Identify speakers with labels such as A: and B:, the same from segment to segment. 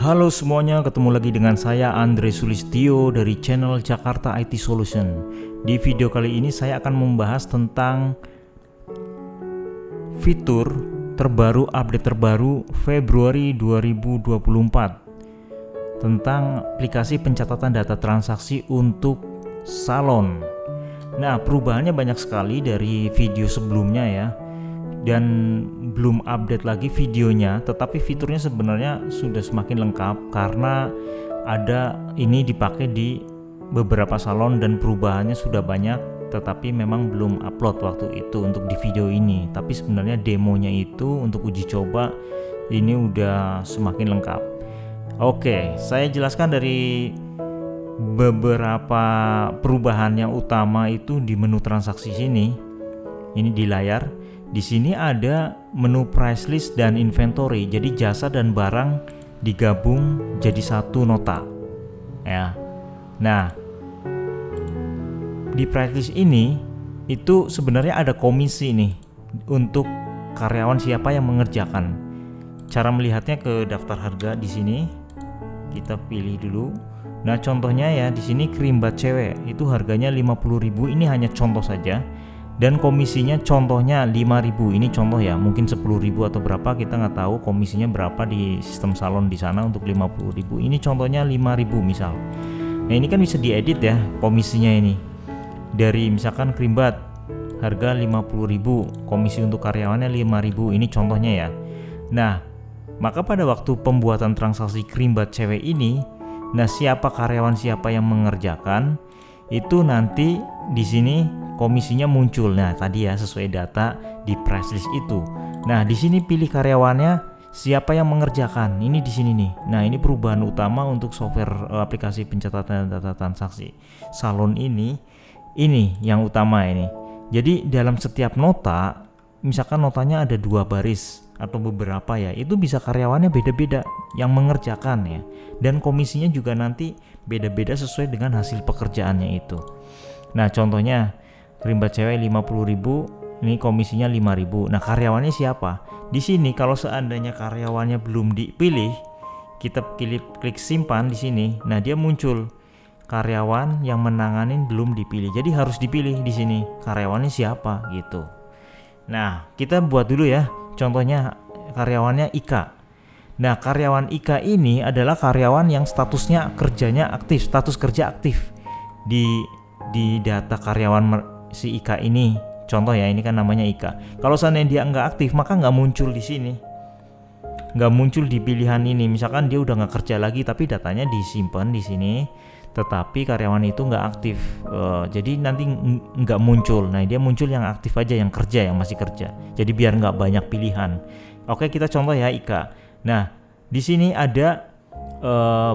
A: Halo semuanya, ketemu lagi dengan saya Andre Sulistyo dari channel Jakarta IT Solution. Di video kali ini saya akan membahas tentang fitur terbaru, update terbaru Februari 2024 tentang aplikasi pencatatan data transaksi untuk salon. Nah, perubahannya banyak sekali dari video sebelumnya ya, dan belum update lagi videonya, tetapi fiturnya sebenarnya sudah semakin lengkap karena ada ini dipakai di beberapa salon dan perubahannya sudah banyak, tetapi memang belum upload waktu itu untuk di video ini. Tapi sebenarnya demonya itu untuk uji coba ini udah semakin lengkap. Oke, saya jelaskan dari beberapa perubahan yang utama itu di menu transaksi sini. Ini di layar. Di sini ada menu price list dan inventory. Jadi jasa dan barang digabung jadi satu nota. Ya. Nah, di price list ini itu sebenarnya ada komisi nih untuk karyawan siapa yang mengerjakan. Cara melihatnya ke daftar harga di sini. Kita pilih dulu. Nah, contohnya ya di sini krim bat cewek itu harganya 50.000. Ini hanya contoh saja. Dan komisinya contohnya 5.000. Ini contoh ya, mungkin 10.000 atau berapa, kita nggak tahu komisinya berapa di sistem salon di sana untuk 50.000. Ini contohnya 5.000 misal. Nah, ini kan bisa diedit ya komisinya ini. Dari misalkan krim bat harga 50.000, komisi untuk karyawannya 5.000. Ini contohnya ya. Nah, maka pada waktu pembuatan transaksi krim bat cewek ini, nah siapa karyawan siapa yang mengerjakan, itu nanti di sini komisinya muncul. Nah, tadi ya sesuai data di price list itu. Nah, di sini pilih karyawannya siapa yang mengerjakan. Ini di sini nih. Nah, ini perubahan utama untuk software aplikasi pencatatan data transaksi salon ini yang utama ini. Jadi dalam setiap nota, misalkan notanya ada 2 baris atau beberapa ya, itu bisa karyawannya beda-beda yang mengerjakan ya. Dan komisinya juga nanti beda-beda sesuai dengan hasil pekerjaannya itu. Nah, contohnya krim bat cewek 50.000, ini komisinya 5.000. Nah, karyawannya siapa? Di sini kalau seandainya karyawannya belum dipilih, kita klik simpan di sini. Nah, dia muncul karyawan yang menanganin belum dipilih. Jadi harus dipilih di sini karyawannya siapa gitu. Nah, kita buat dulu ya. Contohnya karyawannya Ika. Nah, karyawan Ika ini adalah karyawan yang statusnya kerjanya aktif, status kerja aktif di data karyawan si Ika ini. Contoh ya, ini kan namanya Ika. Kalau seandainya dia nggak aktif, maka nggak muncul di sini, nggak muncul di pilihan ini. Misalkan dia udah nggak kerja lagi, tapi datanya disimpan di sini, tetapi karyawan itu nggak aktif. Jadi nanti nggak muncul. Nah, dia muncul yang aktif aja, yang kerja, yang masih kerja. Jadi biar nggak banyak pilihan. Oke, kita contoh ya Ika. Nah, di sini ada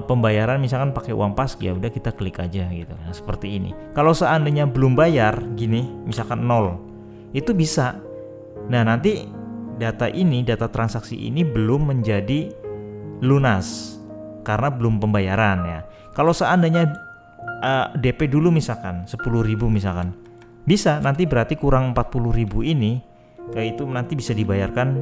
A: pembayaran misalkan pakai uang pas, ya udah kita klik aja gitu. Nah, seperti ini. Kalau seandainya belum bayar gini, misalkan 0, itu bisa. Nah, nanti data transaksi ini belum menjadi lunas karena belum pembayaran ya. Kalau seandainya DP dulu misalkan 10.000 misalkan, bisa nanti berarti kurang 40.000 ini, itu nanti bisa dibayarkan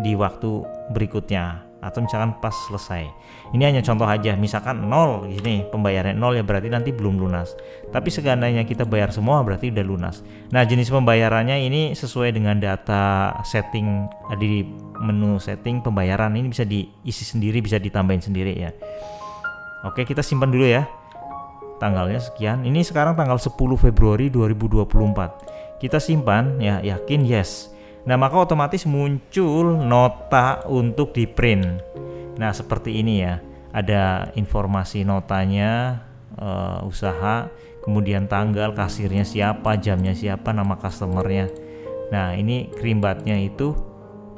A: di waktu berikutnya atau misalkan pas selesai. Ini hanya contoh aja, misalkan 0 gini, pembayaran 0 ya berarti nanti belum lunas. Tapi seandainya kita bayar semua berarti udah lunas. Nah, jenis pembayarannya ini sesuai dengan data setting di menu setting pembayaran. Ini bisa diisi sendiri, bisa ditambahin sendiri ya. Oke, kita simpan dulu ya. Tanggalnya sekian. Ini sekarang tanggal 10 Februari 2024. Kita simpan ya, yakin yes. Nah, maka otomatis muncul nota untuk di print. Nah, seperti ini ya. Ada informasi notanya, usaha, kemudian tanggal, kasirnya siapa, jamnya siapa, nama customernya. Nah, ini krim batnya itu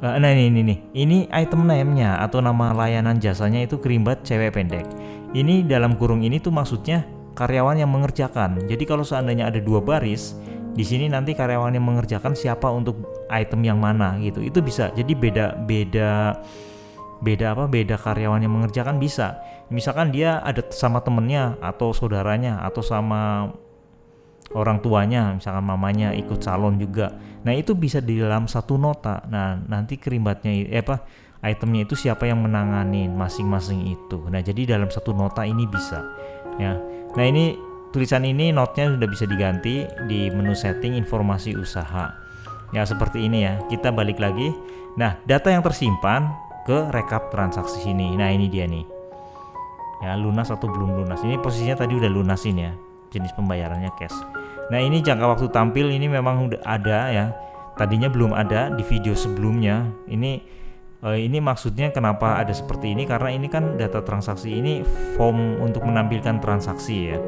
A: nah ini item name-nya atau nama layanan jasanya itu krim bat cewek pendek. Ini dalam kurung ini tuh maksudnya karyawan yang mengerjakan. Jadi kalau seandainya ada 2 baris, di sini nanti karyawan yang mengerjakan siapa untuk item yang mana gitu. Itu bisa. Jadi beda karyawan yang mengerjakan bisa. Misalkan dia ada sama temennya atau saudaranya atau sama orang tuanya, misalkan mamanya ikut salon juga. Nah, itu bisa di dalam satu nota. Nah, nanti krim batnya itemnya itu siapa yang menanganin masing-masing itu. Nah, jadi dalam satu nota ini bisa ya. Nah, ini tulisan ini notnya sudah bisa diganti di menu setting informasi usaha. Ya, seperti ini ya. Kita balik lagi. Nah, data yang tersimpan ke rekap transaksi sini. Nah, ini dia nih. Ya, lunas atau belum lunas. Ini posisinya tadi udah lunasin ya. Jenis pembayarannya cash. Nah, ini jangka waktu tampil ini memang udah ada ya. Tadinya belum ada di video sebelumnya. Ini maksudnya kenapa ada seperti ini, karena ini kan data transaksi ini form untuk menampilkan transaksi ya.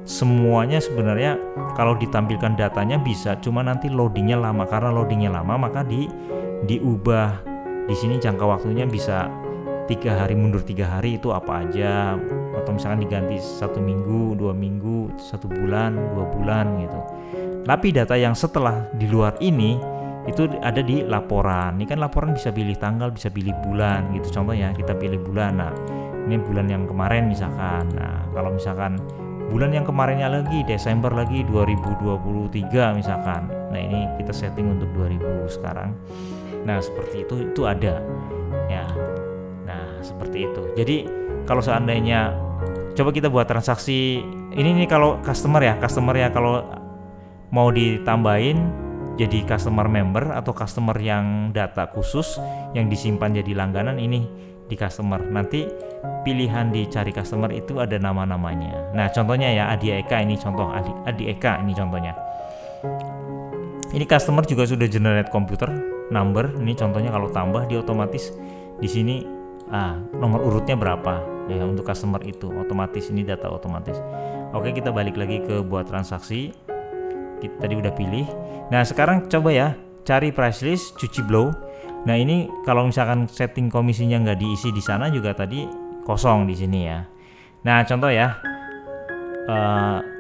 A: Semuanya sebenarnya kalau ditampilkan datanya bisa, cuma nanti loadingnya lama. Karena loadingnya lama maka diubah. Di sini jangka waktunya bisa 3 hari mundur 3 hari itu apa aja, atau misalkan diganti 1 minggu, 2 minggu, 1 bulan, 2 bulan gitu. Tapi data yang setelah di luar ini itu ada di laporan. Ini kan laporan bisa pilih tanggal, bisa pilih bulan gitu. Contohnya kita pilih bulan. Nah, ini bulan yang kemarin misalkan. Nah, kalau misalkan bulan yang kemarinnya lagi Desember lagi 2023 misalkan. Nah, ini kita setting untuk 2000 sekarang. Nah, seperti itu ada ya. Nah, seperti itu. Jadi kalau seandainya coba kita buat transaksi ini kalau customer ya kalau mau ditambahin jadi customer member atau customer yang data khusus yang disimpan jadi langganan, ini di customer. Nanti pilihan di cari customer itu ada nama-namanya. Nah, contohnya ya Adi Eka, ini contoh Adi Eka ini contohnya. Ini customer juga sudah generate computer number. Ini contohnya kalau tambah dia otomatis di sini nomor urutnya berapa ya untuk customer itu otomatis, ini data otomatis. Oke, kita balik lagi ke buat transaksi. Kita tadi udah pilih. Nah, sekarang coba ya cari price list, cuci blow. Nah, ini kalau misalkan setting komisinya nggak diisi di sana juga tadi kosong di sini ya. Nah, contoh ya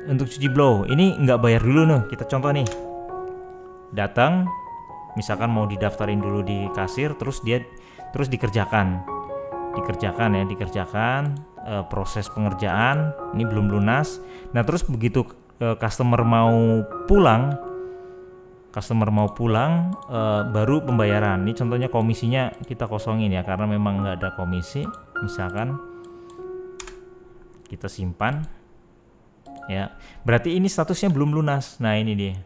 A: untuk cuci blow ini nggak bayar dulu nih. Kita contoh nih, datang misalkan mau didaftarin dulu di kasir, terus dikerjakan proses pengerjaan ini belum lunas. Nah, terus begitu customer mau pulang baru pembayaran. Ini contohnya komisinya kita kosongin ya, karena memang nggak ada komisi. Misalkan kita simpan ya, berarti ini statusnya belum lunas. Nah, ini dia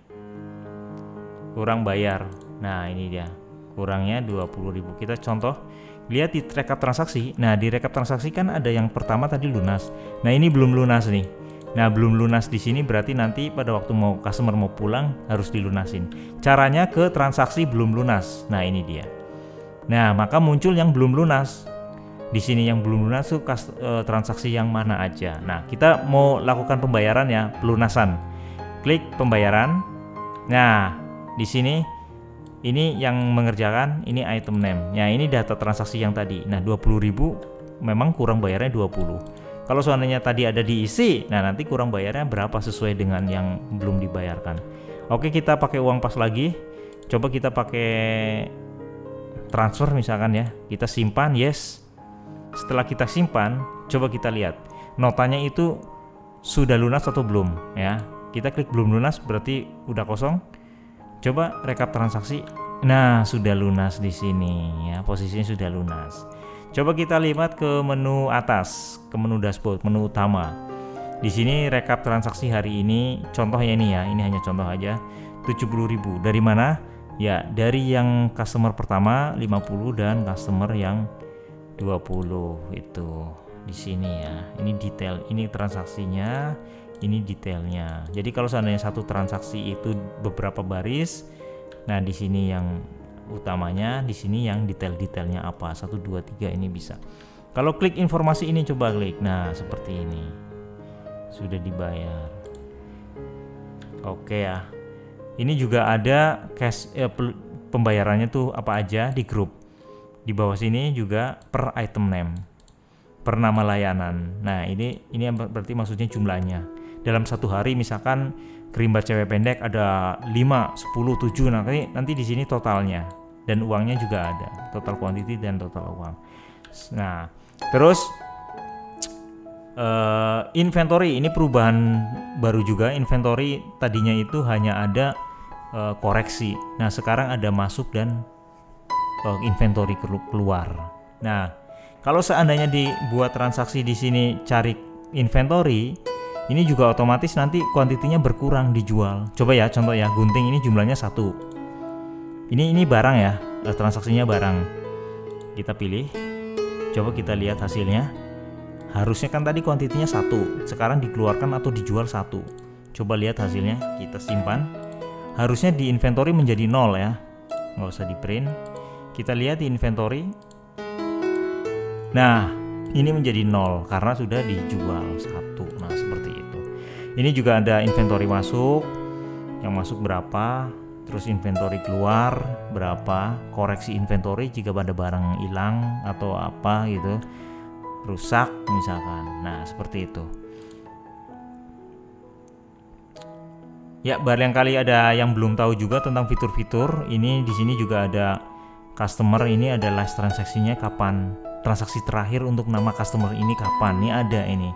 A: kurang bayar. Nah, ini dia kurangnya 20.000. Kita contoh lihat di rekap transaksi. Nah, di rekap transaksi kan ada yang pertama tadi lunas. Nah, ini belum lunas nih. Nah, belum lunas di sini berarti nanti pada waktu customer mau pulang harus dilunasin. Caranya ke transaksi belum lunas. Nah, ini dia. Nah, maka muncul yang belum lunas. Di sini yang belum lunas tuh transaksi yang mana aja. Nah, kita mau lakukan pembayaran ya, pelunasan. Klik pembayaran. Nah, di sini ini yang mengerjakan, ini item name. Ya, ini data transaksi yang tadi. Nah, 20.000 memang kurang bayarnya 20. Kalau seandainya tadi ada diisi, nah nanti kurang bayarnya berapa sesuai dengan yang belum dibayarkan. Oke, kita pakai uang pas lagi. Coba kita pakai transfer misalkan ya. Kita simpan, yes. Setelah kita simpan, coba kita lihat notanya itu sudah lunas atau belum ya. Kita klik belum lunas berarti udah kosong. Coba rekap transaksi. Nah, sudah lunas di sini ya, posisinya sudah lunas. Coba kita lihat ke menu atas, ke menu dashboard, menu utama. Di sini rekap transaksi hari ini, contohnya ini ya, ini hanya contoh aja. 70.000. Dari mana? Ya, dari yang customer pertama 50 dan customer yang 20 itu. Di sini ya. Ini detail, ini transaksinya, ini detailnya. Jadi kalau seandainya satu transaksi itu beberapa baris, nah di sini yang utamanya, di sini yang detail-detailnya apa 1, 2, 3 ini bisa. Kalau klik informasi ini, coba klik, nah seperti ini sudah dibayar. Oke ya, ini juga ada cash pembayarannya tuh apa aja di grup. Di bawah sini juga per item name, per nama layanan. Nah, ini berarti maksudnya jumlahnya. Dalam satu hari misalkan Kerimbat Cewek Pendek ada 5, 10, 7. Nanti di sini totalnya dan uangnya juga ada, total quantity dan total uang. Nah, terus inventory ini perubahan baru juga. Inventory tadinya itu hanya ada koreksi. Nah, sekarang ada masuk dan inventory keluar. Nah, kalau seandainya dibuat transaksi di sini cari inventory, ini juga otomatis nanti kuantitinya berkurang dijual. Coba ya, contoh ya, gunting ini jumlahnya 1. Ini barang ya, transaksinya barang. Kita pilih, coba kita lihat hasilnya. Harusnya kan tadi kuantitinya 1, sekarang dikeluarkan atau dijual 1. Coba lihat hasilnya, kita simpan. Harusnya di inventory menjadi 0 ya, nggak usah di print. Kita lihat di inventory. Nah, ini menjadi 0 karena sudah dijual 1. Nah, seperti itu. Ini juga ada inventory masuk, yang masuk berapa, terus inventory keluar berapa, koreksi inventory jika ada barang hilang atau apa gitu, rusak misalkan. Nah, seperti itu. Ya, barangkali ada yang belum tahu juga tentang fitur-fitur ini. Di sini juga ada customer, ini ada last transaksinya kapan, transaksi terakhir untuk nama customer ini kapan. Ini ada ini.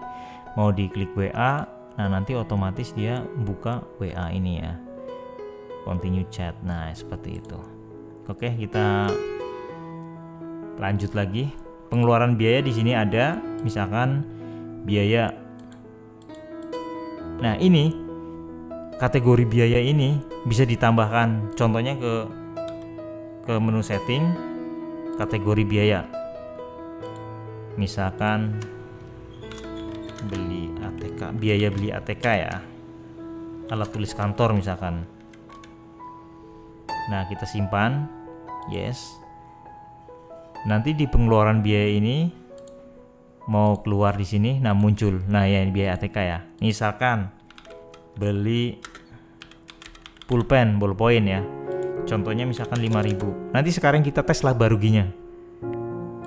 A: Mau diklik WA, nah nanti otomatis dia buka WA ini ya. Continue chat. Nah, seperti itu. Oke, kita lanjut lagi. Pengeluaran biaya di sini ada, misalkan biaya. Nah, ini kategori biaya ini bisa ditambahkan. Contohnya ke menu setting, kategori biaya. Misalkan beli ATK, biaya beli ATK ya. Alat tulis kantor misalkan. Nah, kita simpan. Yes. Nanti di pengeluaran biaya ini mau keluar di sini, nah muncul. Nah, ya ini biaya ATK ya. Misalkan beli pulpen, ballpoint ya. Contohnya misalkan 5.000. Nanti sekarang kita tes laba ruginya.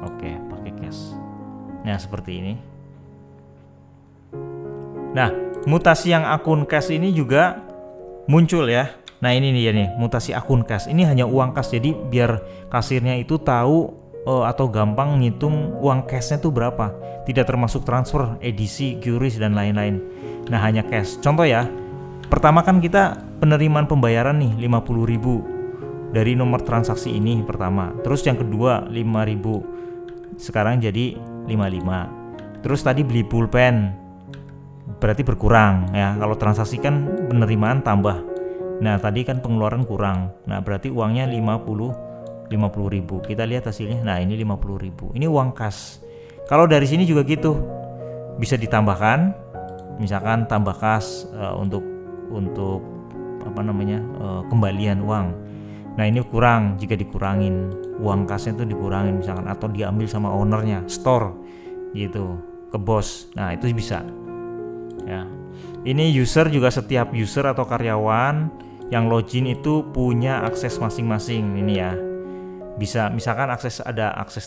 A: Oke, pakai cash. Nah, seperti ini. Nah, mutasi yang akun cash ini juga muncul ya. Nah, ini nih ya nih, mutasi akun cash. Ini hanya uang cash, jadi biar kasirnya itu tahu atau gampang ngitung uang cashnya tuh berapa. Tidak termasuk transfer, edisi, QRIS dan lain-lain. Nah, hanya cash. Contoh ya, pertama kan kita penerimaan pembayaran nih 50.000 dari nomor transaksi ini pertama. Terus yang kedua 5.000, sekarang jadi 55. Terus tadi beli pulpen, berarti berkurang ya. Kalau transaksi kan penerimaan tambah. Nah, tadi kan pengeluaran kurang. Nah, berarti uangnya 50.000. Kita lihat hasilnya. Nah, ini 50.000. Ini uang kas. Kalau dari sini juga gitu. Bisa ditambahkan. Misalkan tambah kas untuk apa namanya? Kembalian uang. Nah, ini kurang, jika dikurangin uang kasnya itu dikurangin misalkan, atau diambil sama ownernya, store gitu, ke bos. Nah, itu bisa. Ya. Ini user juga, setiap user atau karyawan yang login itu punya akses masing-masing ini ya. Bisa misalkan ada akses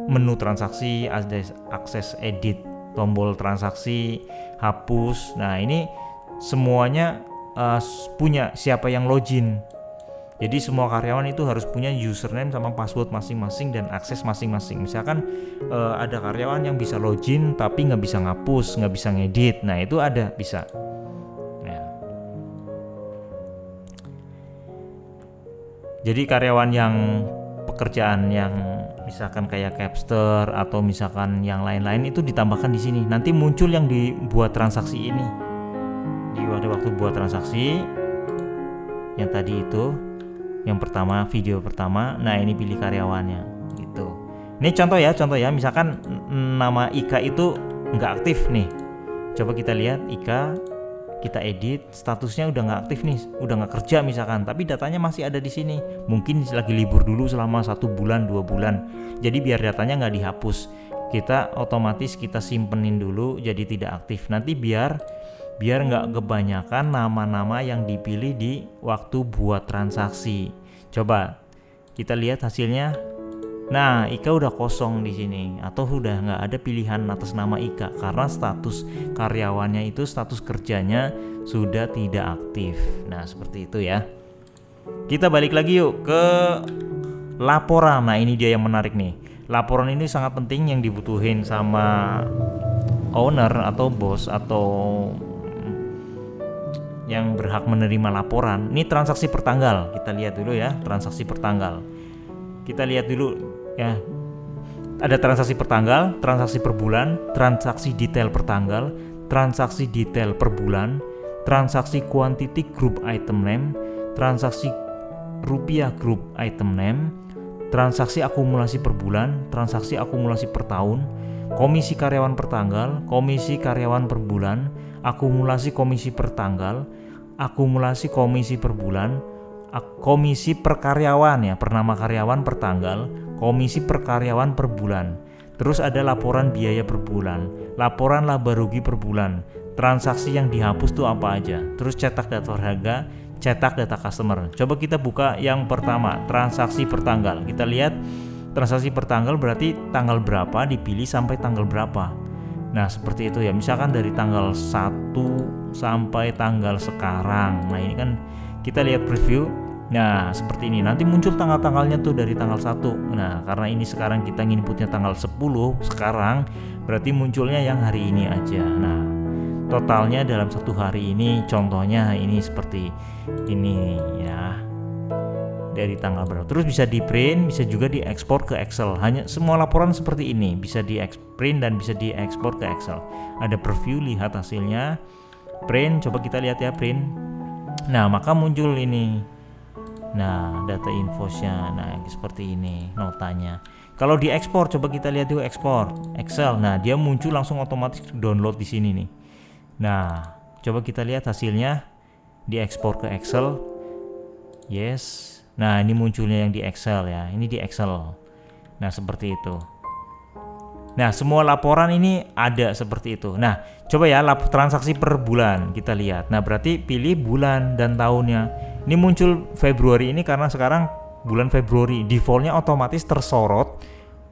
A: menu transaksi, ada akses edit tombol transaksi, hapus. Nah, ini semuanya punya siapa yang login. Jadi semua karyawan itu harus punya username sama password masing-masing dan akses masing-masing. Misalkan ada karyawan yang bisa login tapi nggak bisa ngapus, nggak bisa ngedit. Nah, itu ada, bisa. Nah. Jadi karyawan yang pekerjaan yang misalkan kayak Capster atau misalkan yang lain-lain itu ditambahkan di sini. Nanti muncul yang dibuat transaksi ini. Di waktu buat transaksi yang tadi itu, yang pertama, video pertama. Nah, ini pilih karyawannya gitu. Ini contoh ya, misalkan nama Ika itu nggak aktif nih. Coba kita lihat Ika, kita edit, statusnya udah nggak aktif nih, udah nggak kerja misalkan, tapi datanya masih ada di sini. Mungkin lagi libur dulu selama 1 bulan 2 bulan. Jadi biar datanya nggak dihapus, kita otomatis kita simpenin dulu jadi tidak aktif. Nanti biar nggak kebanyakan nama-nama yang dipilih di waktu buat transaksi. Coba kita lihat hasilnya. Nah, Ika udah kosong di sini, atau udah nggak ada pilihan atas nama Ika karena status karyawannya itu, status kerjanya sudah tidak aktif. Nah, seperti itu ya. Kita balik lagi yuk ke laporan. Nah, ini dia yang menarik nih. Laporan ini sangat penting, yang dibutuhin sama owner atau bos atau yang berhak menerima laporan. Ini transaksi per tanggal. Kita lihat dulu ya, transaksi per tanggal. Kita lihat dulu ya. ada transaksi per tanggal, transaksi per bulan, transaksi detail per tanggal, transaksi detail per bulan, transaksi quantity group item name, transaksi rupiah group item name, transaksi akumulasi per bulan, transaksi akumulasi per tahun, komisi karyawan per tanggal, komisi karyawan per bulan, akumulasi komisi per tanggal, akumulasi komisi per bulan, komisi per karyawan ya, per nama karyawan per tanggal, komisi per karyawan per bulan. Terus ada laporan biaya per bulan, laporan laba rugi per bulan, transaksi yang dihapus tuh apa aja. Terus cetak daftar harga, cetak data customer. Coba kita buka yang pertama, transaksi per tanggal. Kita lihat transaksi per tanggal berarti tanggal berapa dipilih sampai tanggal berapa. Nah seperti itu ya, misalkan dari tanggal 1 sampai tanggal sekarang. Nah ini kan kita lihat preview. Nah seperti ini, nanti muncul tanggal-tanggalnya tuh dari tanggal 1. Nah karena ini sekarang kita nginputnya tanggal 10 sekarang, berarti munculnya yang hari ini aja. Nah totalnya dalam satu hari ini, contohnya ini seperti ini ya, dari tanggal berapa. Terus bisa di print, bisa juga diekspor ke Excel. Hanya semua laporan seperti ini bisa di print dan bisa diekspor ke Excel. Ada preview, lihat hasilnya. Print, coba kita lihat ya print. Nah maka muncul ini. Nah data infosnya, nah seperti ini notanya. Kalau diekspor, coba kita lihat dulu ekspor Excel. Nah dia muncul langsung otomatis download di sini nih. Nah coba kita lihat hasilnya, diekspor ke Excel. Yes. Nah ini munculnya yang di Excel ya, ini di Excel. Nah seperti itu. Nah semua laporan ini ada seperti itu. Nah coba ya transaksi per bulan kita lihat. Nah berarti pilih bulan dan tahunnya. Ini muncul Februari ini karena sekarang bulan Februari, defaultnya otomatis tersorot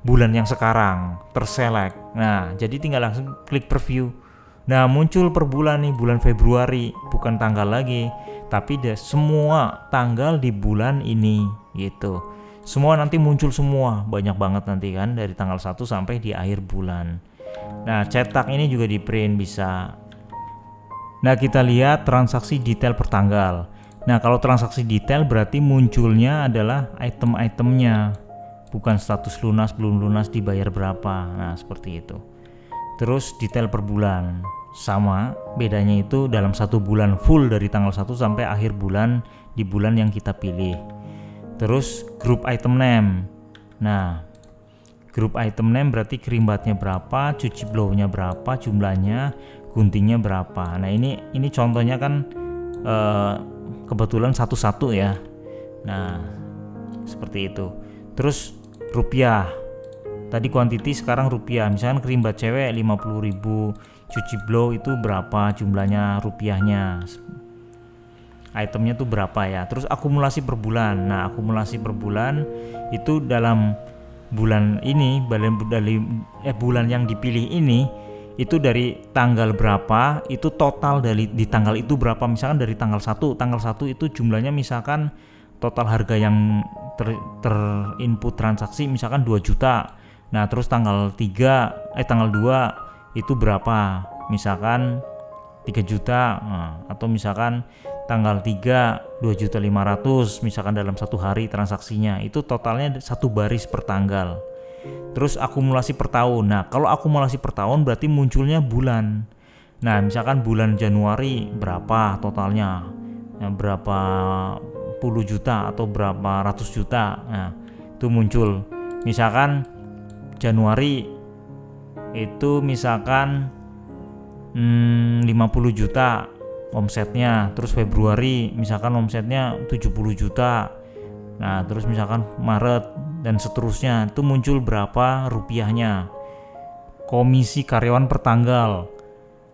A: bulan yang sekarang, terselect. Nah jadi tinggal langsung klik preview. Nah muncul per bulan nih, bulan Februari, bukan tanggal lagi, tapi semua tanggal di bulan ini gitu. Semua nanti muncul semua, banyak banget nanti kan, dari tanggal 1 sampai di akhir bulan. Nah cetak ini juga di print bisa. Nah kita lihat transaksi detail per tanggal. Nah kalau transaksi detail berarti munculnya adalah item-itemnya, bukan status lunas, belum lunas, dibayar berapa. Nah seperti itu. Terus detail per bulan sama, bedanya itu dalam satu bulan full dari tanggal 1 sampai akhir bulan di bulan yang kita pilih. Terus group item name. Nah group item name berarti kerimbatnya berapa, cuci blow-nya berapa, jumlahnya, guntingnya berapa. Nah ini contohnya kan kebetulan satu-satu ya. Nah seperti itu. Terus rupiah, tadi quantity, sekarang rupiah. Misalkan kerimbat cewek 50.000, cuci blow itu berapa jumlahnya, rupiahnya, itemnya tuh berapa ya. Terus akumulasi per bulan. Nah akumulasi per bulan itu dalam bulan ini, bulan yang dipilih ini, itu dari tanggal berapa, itu total di tanggal itu berapa. Misalkan dari tanggal 1 itu jumlahnya misalkan total harga yang terinput transaksi misalkan 2 juta. Nah terus tanggal 2 itu berapa, misalkan 3 juta. Nah, atau misalkan tanggal 3 2.500.000 misalkan dalam satu hari transaksinya, itu totalnya satu baris per tanggal. Terus akumulasi per tahun. Nah kalau akumulasi per tahun berarti munculnya bulan. Nah misalkan bulan Januari berapa totalnya, nah, berapa puluh juta atau berapa ratus juta. Nah itu muncul. Misalkan Januari itu misalkan 50 juta omsetnya. Terus Februari misalkan omsetnya 70 juta. Nah terus misalkan Maret dan seterusnya, itu muncul berapa rupiahnya. Komisi karyawan per tanggal,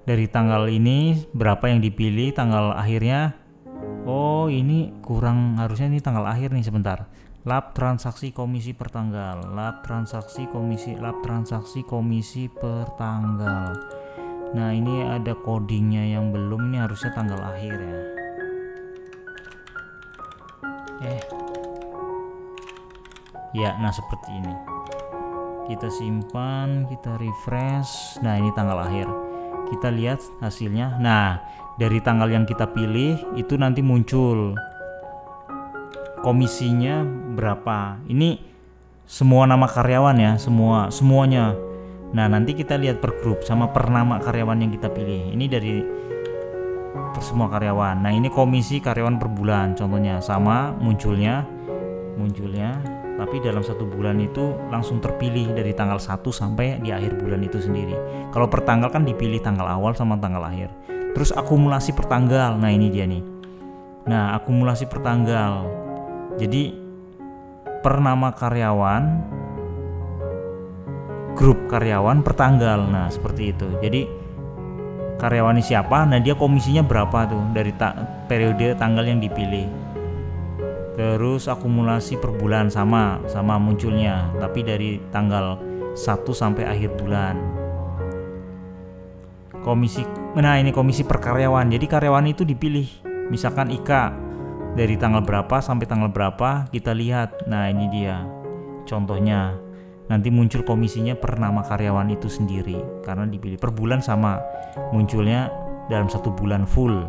A: dari tanggal ini berapa yang dipilih, tanggal akhirnya. Oh ini kurang, harusnya ini tanggal akhir nih, sebentar. Lab transaksi komisi per tanggal, lab transaksi komisi per tanggal. Nah ini ada codingnya yang belum, nih harusnya tanggal akhir ya. Ya, nah seperti ini. Kita simpan, kita refresh. Nah ini tanggal akhir. Kita lihat hasilnya. Nah dari tanggal yang kita pilih itu nanti muncul komisinya berapa. Ini
B: semua nama karyawan ya, semuanya. Nah, nanti kita lihat per grup sama per nama karyawan yang kita pilih. Ini dari per semua karyawan. Nah, ini komisi karyawan per bulan contohnya, sama munculnya, tapi dalam 1 bulan itu langsung terpilih dari tanggal 1 sampai di akhir bulan itu sendiri. Kalau per tanggal kan dipilih tanggal awal sama tanggal akhir. Terus akumulasi per tanggal. Nah, ini dia nih. Nah, akumulasi per tanggal. Jadi per nama karyawan, grup karyawan per tanggal. Nah, seperti itu. Jadi karyawannya siapa, nah dia komisinya berapa tuh dari periode tanggal yang dipilih. Terus akumulasi per bulan sama munculnya, tapi dari tanggal 1 sampai akhir bulan. Nah ini komisi per karyawan. Jadi karyawan itu dipilih. Misalkan Ika dari tanggal berapa sampai tanggal berapa kita lihat. Nah ini dia contohnya. Nanti muncul komisinya per nama karyawan itu sendiri karena dipilih per bulan sama munculnya dalam 1 bulan full.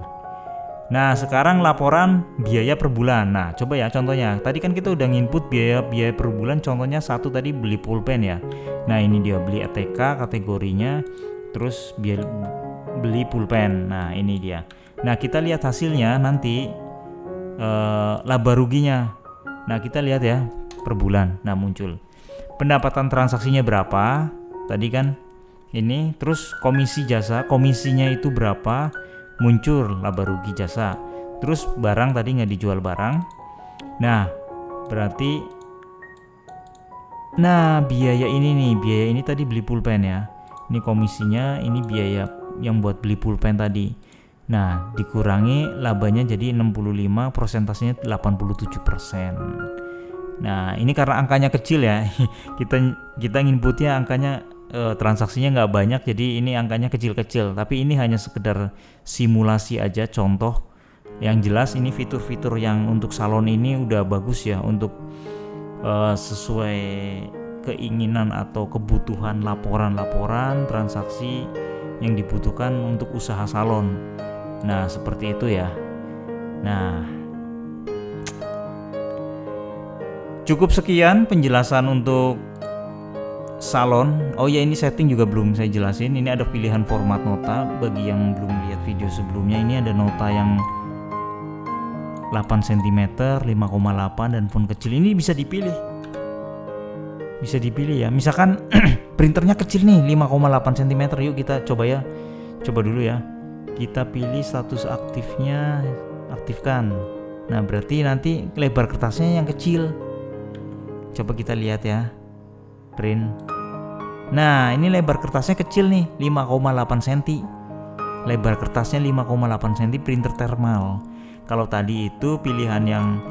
B: Nah sekarang laporan biaya per bulan. Nah coba ya contohnya, tadi kan kita udah nginput biaya per bulan, contohnya 1 tadi beli pulpen ya. Nah ini dia beli ATK kategorinya, terus beli pulpen. Nah ini dia. Nah kita lihat hasilnya nanti laba ruginya. Nah kita lihat ya per bulan. Nah muncul pendapatan transaksinya berapa tadi kan ini, terus komisi jasa komisinya itu berapa, muncul laba rugi jasa. Terus barang tadi nggak dijual barang. Nah berarti biaya ini tadi beli pulpen ya, ini komisinya, ini biaya yang buat beli pulpen tadi. Nah dikurangi labanya jadi 65, persentasenya 87%. Nah ini karena angkanya kecil ya, kita inputnya angkanya transaksinya nggak banyak, jadi ini angkanya kecil-kecil. Tapi ini hanya sekedar simulasi aja, contoh. Yang jelas ini fitur-fitur yang untuk salon ini udah bagus ya, untuk sesuai keinginan atau kebutuhan laporan transaksi yang dibutuhkan untuk usaha salon. Nah seperti itu ya. Nah cukup sekian penjelasan untuk salon. Oh ya, ini setting juga belum saya jelasin. Ini ada pilihan format nota. Bagi yang belum lihat video sebelumnya, ini ada nota yang 8 cm, 5,8 dan font kecil. Ini bisa dipilih ya. Misalkan printernya kecil nih, 5,8 cm. Yuk kita coba ya. Coba dulu ya. Kita pilih status aktifnya, aktifkan. Nah berarti nanti lebar kertasnya yang kecil. Coba kita lihat ya, print. Nah ini lebar kertasnya kecil nih, 5,8 cm. Lebar kertasnya 5,8 cm, printer thermal. Kalau tadi itu pilihan yang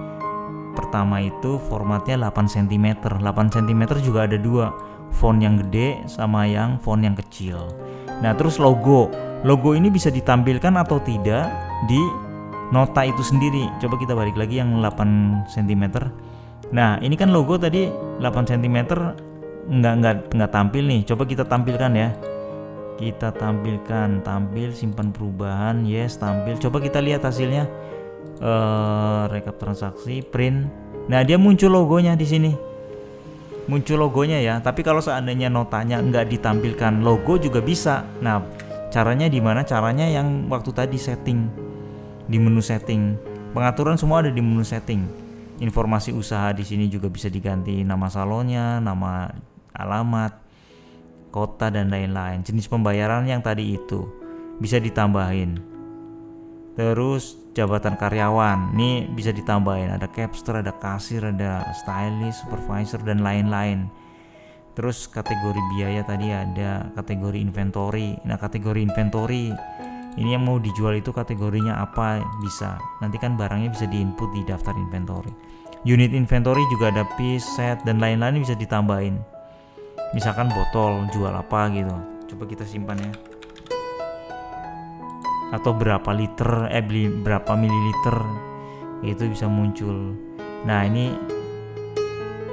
B: pertama itu formatnya 8 cm. 8 cm juga ada 2, font yang gede sama yang font yang kecil. Nah terus logo ini bisa ditampilkan atau tidak di nota itu sendiri. Coba kita balik lagi yang 8 cm. Nah ini kan logo tadi 8 cm nggak tampil nih. Coba kita tampilkan ya. Kita tampilkan, simpan perubahan, yes, tampil. Coba kita lihat hasilnya. Rekap transaksi, print. Nah dia muncul logonya di sini. Muncul logonya ya. Tapi kalau seandainya notanya nggak ditampilkan logo juga bisa. Nah caranya di mana? Caranya yang waktu tadi setting, di menu setting. Pengaturan semua ada di menu setting. Informasi usaha di sini juga bisa diganti, nama salonnya, nama alamat, kota dan lain-lain. Jenis pembayaran yang tadi itu bisa ditambahin. Terus jabatan karyawan, ini bisa ditambahin. Ada capster, ada kasir, ada stylist, supervisor dan lain-lain. Terus kategori biaya tadi ada kategori inventory. Nah kategori inventory ini yang mau dijual itu kategorinya apa, bisa. Nanti kan barangnya bisa diinput di daftar inventory. Unit inventory juga ada piece, set, dan lain-lain bisa ditambahin. Misalkan botol, jual apa gitu. Coba kita simpan ya. Atau berapa liter, berapa mililiter, itu bisa muncul. Nah ini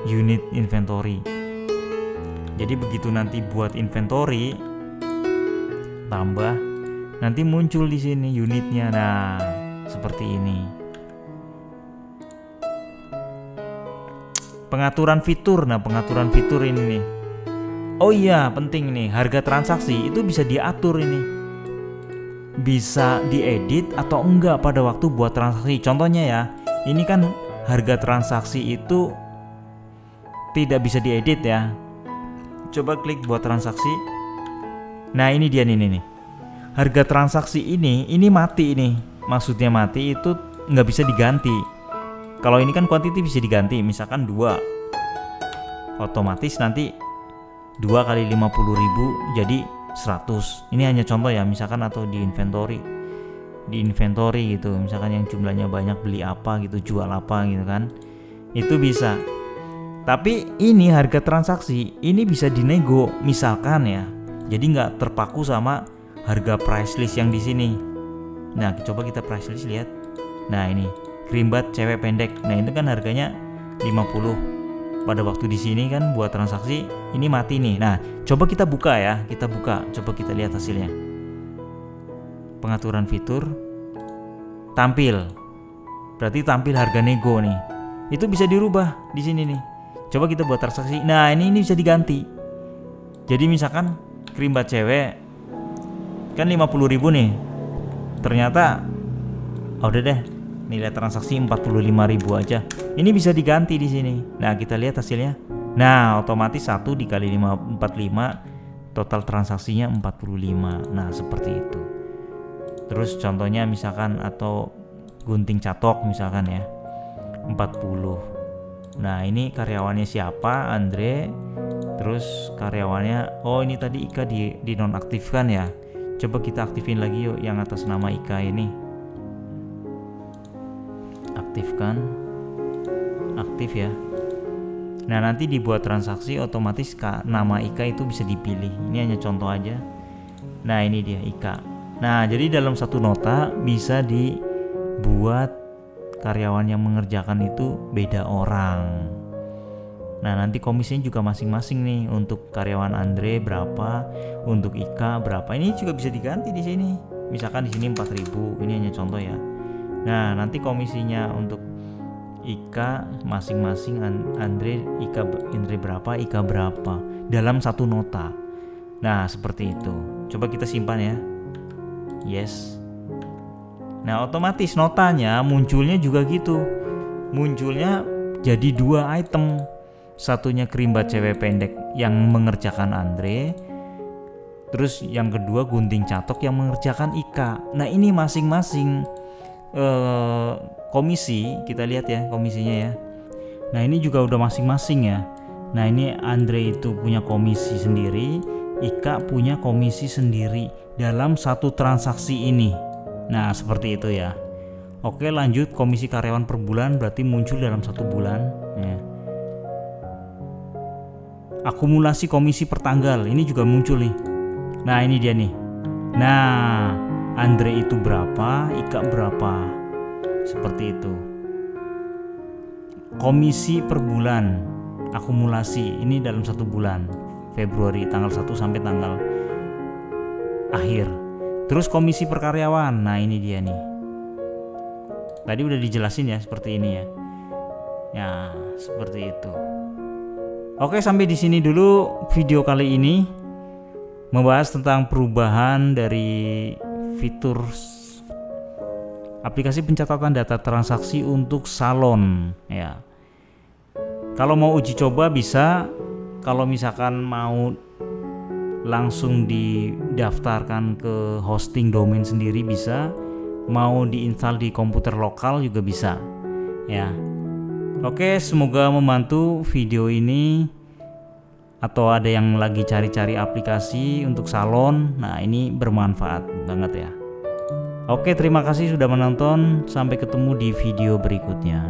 B: unit inventory. Jadi begitu nanti buat inventory, tambah, nanti muncul di sini unitnya. Nah, seperti ini. Pengaturan fitur. Nah, pengaturan fitur ini nih. Oh iya, penting nih, harga transaksi itu bisa diatur ini. Bisa diedit atau enggak pada waktu buat transaksi. Contohnya ya, ini kan harga transaksi itu tidak bisa diedit ya. Coba klik buat transaksi. Nah, ini dia nih. Harga transaksi ini mati ini. Maksudnya mati itu nggak bisa diganti. Kalau ini kan quantity bisa diganti, misalkan 2. Otomatis nanti 2 kali 50.000 jadi 100. Ini hanya contoh ya, misalkan atau di inventory. Di inventory gitu, misalkan yang jumlahnya banyak beli apa gitu, jual apa gitu kan. Itu bisa. Tapi ini harga transaksi ini bisa dinego, misalkan ya. Jadi nggak terpaku sama harga price list yang di sini. Nah, coba kita price list lihat. Nah, ini krimbat cewek pendek. Nah, itu kan harganya 50. Pada waktu di sini kan buat transaksi ini mati nih. Nah, coba kita buka ya. Kita buka, coba kita lihat hasilnya. Pengaturan fitur tampil. Berarti tampil harga nego nih. Itu bisa dirubah di sini nih. Coba kita buat transaksi. Nah, ini bisa diganti. Jadi misalkan krimbat cewek kan 50.000 nih. Ternyata udah deh, nilai transaksi 45.000 aja. Ini bisa diganti di sini. Nah, kita lihat hasilnya. Nah, otomatis 1 dikali 45 total transaksinya 45. Nah, seperti itu. Terus contohnya misalkan atau gunting catok misalkan ya 40. Nah, ini karyawannya siapa? Andre. Terus karyawannya, oh ini tadi Ika dinonaktifkan ya. Coba kita aktifin lagi yuk yang atas nama Ika ini. Aktifkan. Aktif ya. Nah, nanti dibuat transaksi otomatis nama Ika itu bisa dipilih. Ini hanya contoh aja. Nah, ini dia Ika. Nah, jadi dalam satu nota bisa dibuat karyawan yang mengerjakan itu beda orang. Nah, nanti komisinya juga masing-masing nih. Untuk karyawan Andre berapa, untuk Ika berapa. Ini juga bisa diganti di sini. Misalkan di sini 4.000. Ini hanya contoh ya. Nah, nanti komisinya untuk Ika masing-masing Andre berapa, Ika berapa dalam satu nota. Nah, seperti itu. Coba kita simpan ya. Yes. Nah, otomatis notanya munculnya juga gitu. Munculnya jadi 2 item. Satunya krimbat cewek pendek yang mengerjakan Andre. Terus yang kedua gunting catok yang mengerjakan Ika. Nah, ini masing-masing komisi. Kita lihat ya komisinya ya. Nah, ini juga udah masing-masing ya. Nah, ini Andre itu punya komisi sendiri, Ika punya komisi sendiri dalam satu transaksi ini. Nah, seperti itu ya. Oke, lanjut. Komisi karyawan per bulan berarti muncul dalam 1 bulan ya. Akumulasi komisi per tanggal ini juga muncul nih. Nah, ini dia nih. Nah, Andre itu berapa, Ika berapa. Seperti itu. Komisi per bulan akumulasi ini dalam 1 bulan, Februari tanggal 1 sampai tanggal akhir. Terus komisi per karyawan. Nah, ini dia nih. Tadi udah dijelasin ya seperti ini ya. Ya, seperti itu. Oke, sampai di sini dulu video kali ini membahas tentang perubahan dari fitur aplikasi pencatatan data transaksi untuk salon ya. Kalau mau uji coba bisa, kalau misalkan mau langsung didaftarkan ke hosting domain sendiri bisa, mau diinstal di komputer lokal juga bisa ya. Oke, semoga membantu video ini, atau ada yang lagi cari-cari aplikasi untuk salon. Nah, ini bermanfaat banget ya. Oke, terima kasih sudah menonton, sampai ketemu di video berikutnya.